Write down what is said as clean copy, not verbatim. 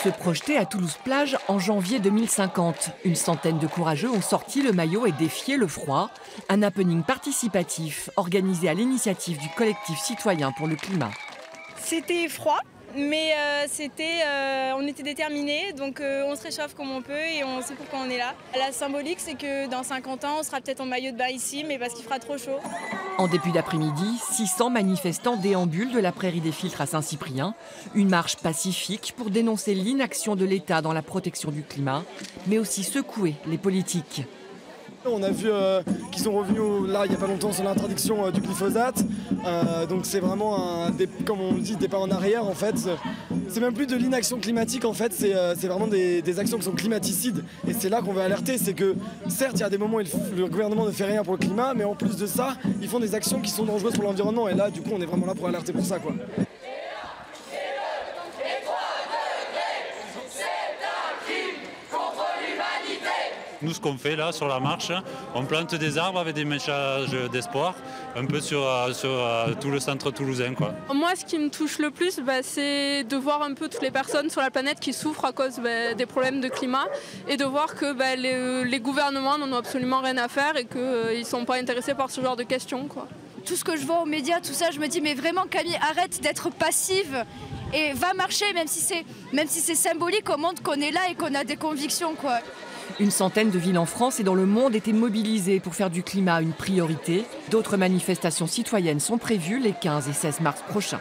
Se projeter à Toulouse-Plage en janvier 2050. Une centaine de courageux ont sorti le maillot et défié le froid. Un happening participatif organisé à l'initiative du collectif citoyen pour le climat. C'était froid, mais on était déterminés, donc on se réchauffe comme on peut et on sait pourquoi on est là. La symbolique, c'est que dans 50 ans, on sera peut-être en maillot de bain ici, mais parce qu'il fera trop chaud. En début d'après-midi, 600 manifestants déambulent de la prairie des Filtres à Saint-Cyprien. Une marche pacifique pour dénoncer l'inaction de l'État dans la protection du climat, mais aussi secouer les politiques. On a vu qu'ils sont revenus là il n'y a pas longtemps sur l'interdiction du glyphosate. Donc c'est vraiment comme on dit, des pas en arrière en fait. C'est même plus de l'inaction climatique en fait, c'est vraiment des actions qui sont climaticides. Et c'est là qu'on veut alerter, c'est que certes il y a des moments où le gouvernement ne fait rien pour le climat, mais en plus de ça, ils font des actions qui sont dangereuses pour l'environnement. Et là du coup on est vraiment là pour alerter pour ça quoi. Nous, ce qu'on fait là sur la marche, on plante des arbres avec des messages d'espoir, un peu sur tout le centre toulousain, quoi. Moi, ce qui me touche le plus, c'est de voir un peu toutes les personnes sur la planète qui souffrent à cause des problèmes de climat et de voir que les gouvernements n'en ont absolument rien à faire et qu'ils ne sont pas intéressés par ce genre de questions, quoi. Tout ce que je vois aux médias, tout ça, je me dis mais vraiment Camille, arrête d'être passive et va marcher, même si c'est symbolique, on montre qu'on est là et qu'on a des convictions, quoi. Une centaine de villes en France et dans le monde étaient mobilisées pour faire du climat une priorité. D'autres manifestations citoyennes sont prévues les 15 et 16 mars prochains.